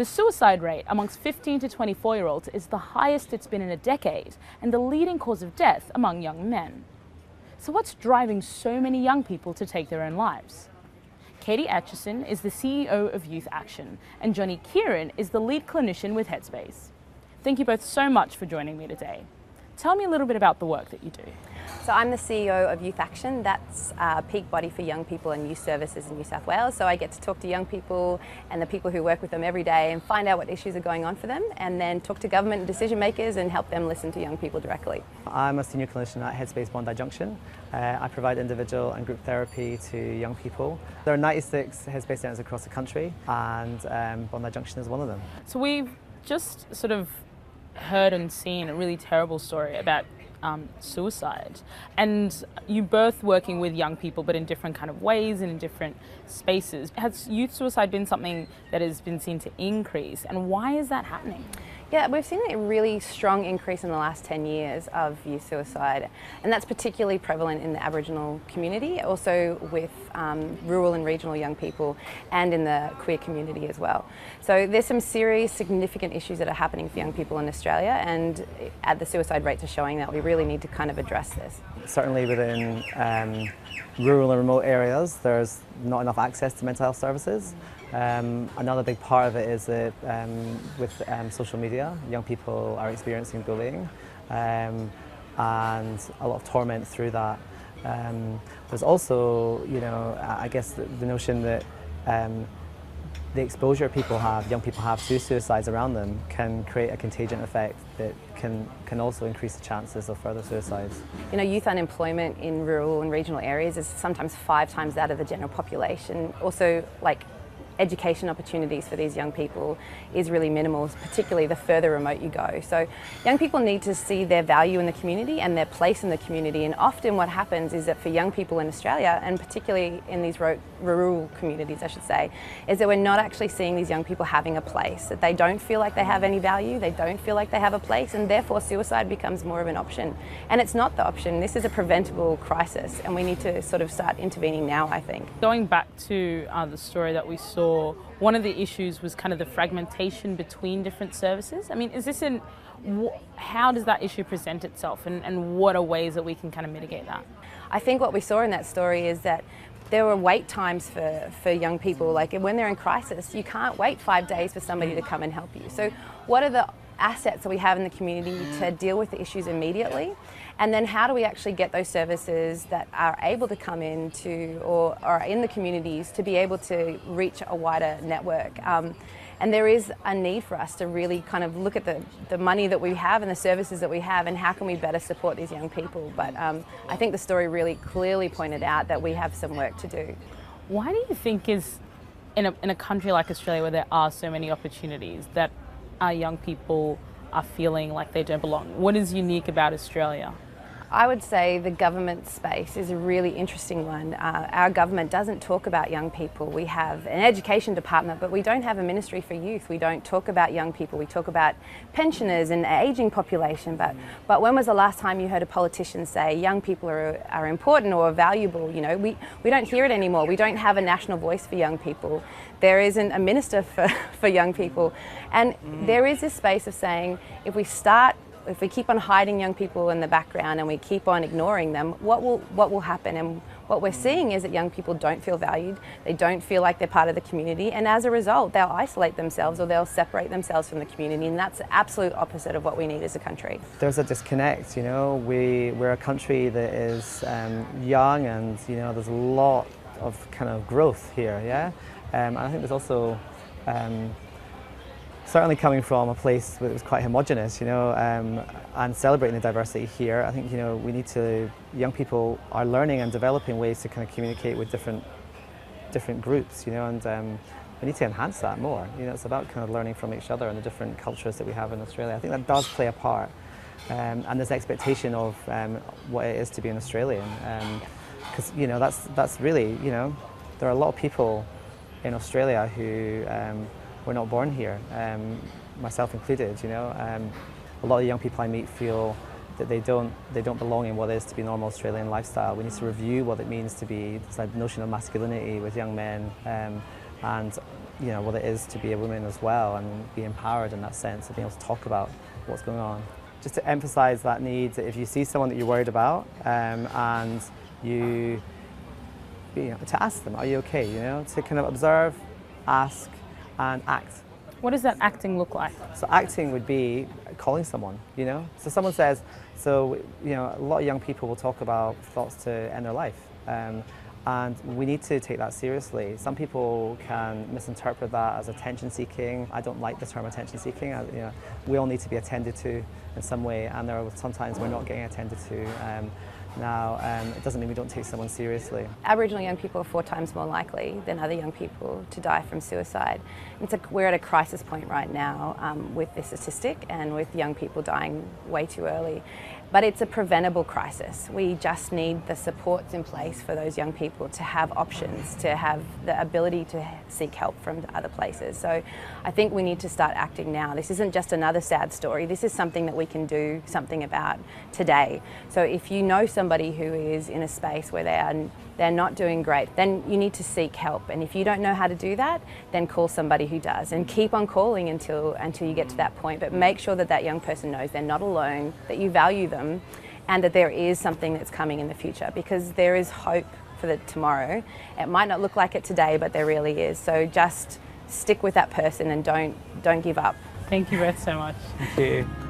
The suicide rate amongst 15 to 24-year-olds is the highest it's been in a decade and the leading cause of death among young men. So what's driving so many young people to take their own lives? Katie Acheson is the CEO of Youth Action and Johnny Kieran is the lead clinician with Headspace. Thank you both so much for joining me today. Tell me a little bit about the work that you do. So I'm the CEO of Youth Action. That's a peak body for young people and youth services in New South Wales. So I get to talk to young people and the people who work with them every day and find out what issues are going on for them, and then talk to government and decision makers and help them listen to young people directly. I'm a senior clinician at Headspace Bondi Junction. I provide individual and group therapy to young people. There are 96 Headspace centres across the country, and Bondi Junction is one of them. So we've just sort of heard and seen a really terrible story about suicide, and you both working with young people but in different kind of ways and in different spaces. Has youth suicide been something that has been seen to increase, and why is that happening? Yeah, we've seen a really strong increase in the last 10 years of youth suicide, and that's particularly prevalent in the Aboriginal community, also with rural and regional young people, and in the queer community as well. So there's some serious, significant issues that are happening for young people in Australia, and the suicide rates are showing that we really need to kind of address this. Certainly within rural and remote areas, there's not enough access to mental health services. Another big part of it is that with social media, young people are experiencing bullying and a lot of torment through that. There's also, I guess the notion that the exposure young people have to suicides around them can create a contagion effect that can also increase the chances of further suicides. Youth unemployment in rural and regional areas is sometimes 5 times that of the general population. Also, education opportunities for these young people is really minimal, particularly the further remote you go. So young people need to see their value in the community and their place in the community, and often what happens is that for young people in Australia, and particularly in these rural communities I should say, is that we're not actually seeing these young people having a place, that they don't feel like they have any value, they don't feel like they have a place, and therefore suicide becomes more of an option. And it's not the option. This is a preventable crisis, and we need to sort of start intervening now, I think. Going back to the story that we saw, one of the issues was kind of the fragmentation between different services. I mean, how does that issue present itself, and what are ways that we can kind of mitigate that? I think what we saw in that story is that there were wait times for young people. Like when they're in crisis, you can't wait 5 days for somebody to come and help you. So what are the assets that we have in the community to deal with the issues immediately? And then how do we actually get those services that are able to come into or are in the communities to be able to reach a wider network? And there is a need for us to really kind of look at the money that we have and the services that we have, and how can we better support these young people. But I think the story really clearly pointed out that we have some work to do. Why do you think is, in a country like Australia where there are so many opportunities, that our young people are feeling like they don't belong? What is unique about Australia? I would say the government space is a really interesting one. Our government doesn't talk about young people. We have an education department, but we don't have a ministry for youth. We don't talk about young people. We talk about pensioners and ageing population. But when was the last time you heard a politician say young people are important or valuable? We don't hear it anymore. We don't have a national voice for young people. There isn't a minister for young people. And there is this space of saying, if we keep on hiding young people in the background and we keep on ignoring them, what will happen? And what we're seeing is that young people don't feel valued, they don't feel like they're part of the community, and as a result they'll isolate themselves or they'll separate themselves from the community, and that's the absolute opposite of what we need as a country. There's a disconnect, we're a country that is young, and there's a lot of kind of growth here, yeah? And I think there's also certainly coming from a place that was quite homogenous, and celebrating the diversity here. I think, young people are learning and developing ways to kind of communicate with different groups, and we need to enhance that more. It's about kind of learning from each other and the different cultures that we have in Australia. I think that does play a part, and this expectation of what it is to be an Australian, because that's really, there are a lot of people in Australia who were not born here, myself included. A lot of young people I meet feel that they don't belong in what is to be normal Australian lifestyle. We need to review what it means to be this notion of masculinity with young men, and you know what it is to be a woman as well, and be empowered in that sense of being able to talk about what's going on. Just to emphasise that need, that if you see someone that you're worried about, and you know, to ask them, are you okay? You know, to kind of observe, ask, and act. What does that acting look like? So acting would be calling someone, you know. So someone says, so you know, a lot of young people will talk about thoughts to end their life, and we need to take that seriously. Some people can misinterpret that as attention seeking. I don't like the term attention seeking. You know, we all need to be attended to in some way, and there are sometimes we're not getting attended to. Now, it doesn't mean we don't take someone seriously. Aboriginal young people are 4 times more likely than other young people to die from suicide. We're at a crisis point right now with this statistic and with young people dying way too early. But it's a preventable crisis. We just need the supports in place for those young people to have options, to have the ability to seek help from other places. So I think we need to start acting now. This isn't just another sad story. This is something that we can do something about today. So if you know somebody who is in a space where they're not doing great, then you need to seek help. And if you don't know how to do that, then call somebody who does, and keep on calling until you get to that point. But make sure that that young person knows they're not alone, that you value them, and that there is something that's coming in the future, because there is hope for the tomorrow. It might not look like it today, but there really is. So just stick with that person and don't give up. Thank you both so much. Thank you.